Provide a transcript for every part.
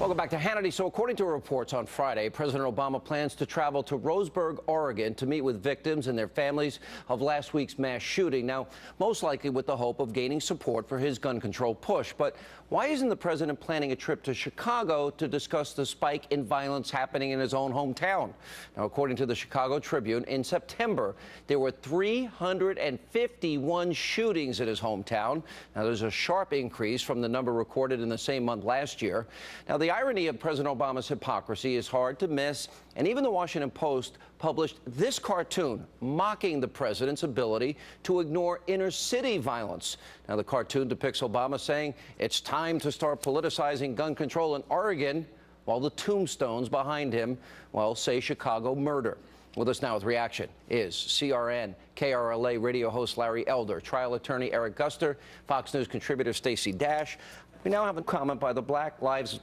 Welcome back to Hannity. So according to reports on Friday, President Obama plans to travel to Roseburg, Oregon to meet with victims and their families of last week's mass shooting. Now, most likely with the hope of gaining support for his gun control push. But why isn't the president planning a trip to Chicago to discuss the spike in violence happening in his own hometown? Now, according to the Chicago Tribune, in September, there were 351 shootings in his hometown. Now, there's a sharp increase from the number recorded in the same month last year. Now, the irony of President Obama's hypocrisy is hard to miss, and even the Washington Post published this cartoon mocking the president's ability to ignore inner-city violence. Now, the cartoon depicts Obama saying it's time to start politicizing gun control in Oregon, while the tombstones behind him, well, say Chicago murder. With us now with reaction is CRN, KRLA radio host Larry Elder, trial attorney Eric Guster, Fox News contributor Stacey Dash. We now have a comment by the Black Lives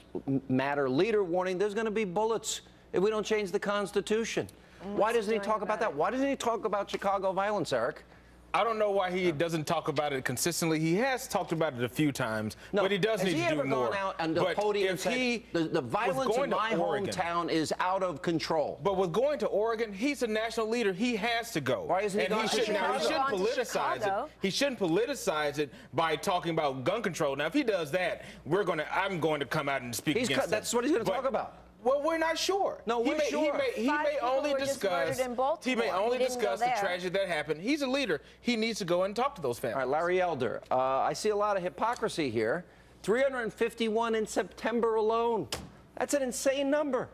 Matter leader warning there's going to be bullets if we don't change the Constitution. Why doesn't he talk about that? Why doesn't he talk about Chicago violence, Eric? I don't know why he doesn't talk about it consistently. He has talked about it a few times, but he does need to do more. Has he ever gone out on the podium and said, the violence in my hometown is out of control? But with going to Oregon, he's a national leader. He has to go. Why isn't he going to Chicago? He shouldn't politicize it. He shouldn't politicize it by talking about gun control. Now, if he does that, I'm going to come out and speak against that. That's what he's going to talk about. Well, we're not sure. No, we're sure. He may only discuss the tragedy that happened. He's a leader. He needs to go and talk to those families. All right, Larry Elder, I see a lot of hypocrisy here. 351 in September alone. That's an insane number.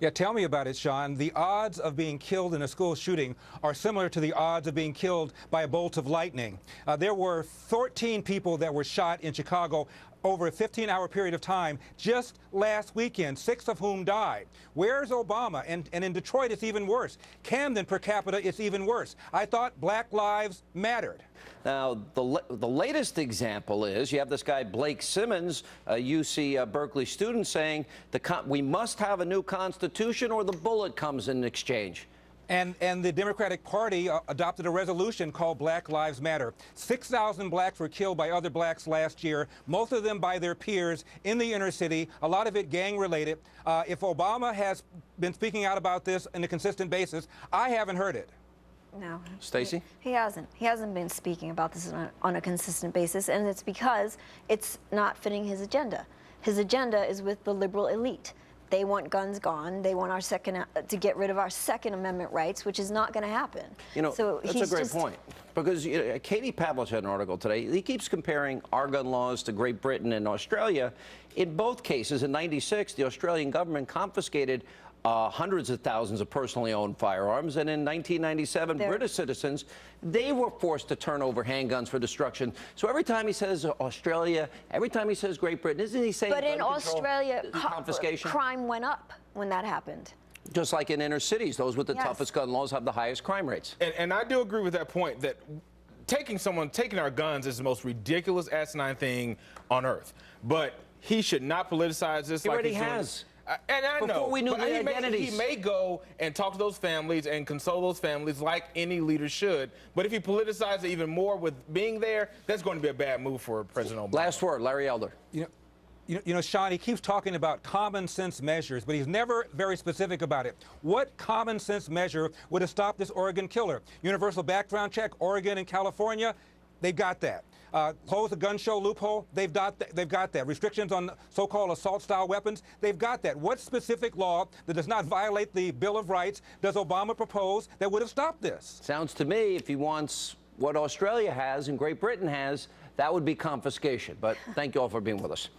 Yeah, tell me about it, Sean. The odds of being killed in a school shooting are similar to the odds of being killed by a bolt of lightning. There were 14 people that were shot in Chicago over a 15-hour period of time just last weekend, 6 of whom died. Where's Obama? And in Detroit, it's even worse. Camden, per capita, it's even worse. I thought Black Lives mattered. Now, the latest example is you have this guy, Blake Simmons, a UC Berkeley student, saying we must have a new Constitution or the bullet comes in exchange. And the Democratic Party adopted a resolution called Black Lives Matter. 6,000 blacks were killed by other blacks last year, most of them by their peers in the inner city, a lot of it gang-related. If Obama has been speaking out about this on a consistent basis, I haven't heard it. No. Stacey? He hasn't. He hasn't been speaking about this on a consistent basis, and it's because it's not fitting his agenda. His agenda is with the liberal elite. They want guns gone. They want to get rid of our Second Amendment rights, which is not going to happen. You know, so that's a great point. Because Katie Pavlich had an article today. He keeps comparing our gun laws to Great Britain and Australia. In both cases, in '96, the Australian government confiscated hundreds of thousands of personally owned firearms, and in 1997, British citizens, they were forced to turn over handguns for destruction. So every time he says Australia, every time he says Great Britain, isn't he saying But in Australia, confiscation? Crime went up when that happened. Just like in inner cities, those with the toughest gun laws have the highest crime rates. And I do agree with that point that taking our guns is the most ridiculous, asinine thing on earth. But he should not politicize this. He already has. And I know. Before we knew the identities. He may go and talk to those families and console those families like any leader should. But if he politicizes it even more with being there, that's going to be a bad move for President Obama. Last word, Larry Elder. You know, Sean, he keeps talking about common sense measures, but he's never very specific about it. What common sense measure would have stopped this Oregon killer? Universal background check, Oregon and California, they've got that. Close the gun show loophole, they've got that. Restrictions on so-called assault-style weapons, they've got that. What specific law that does not violate the Bill of Rights does Obama propose that would have stopped this? Sounds to me, if he wants what Australia has and Great Britain has, that would be confiscation. But thank you all for being with us.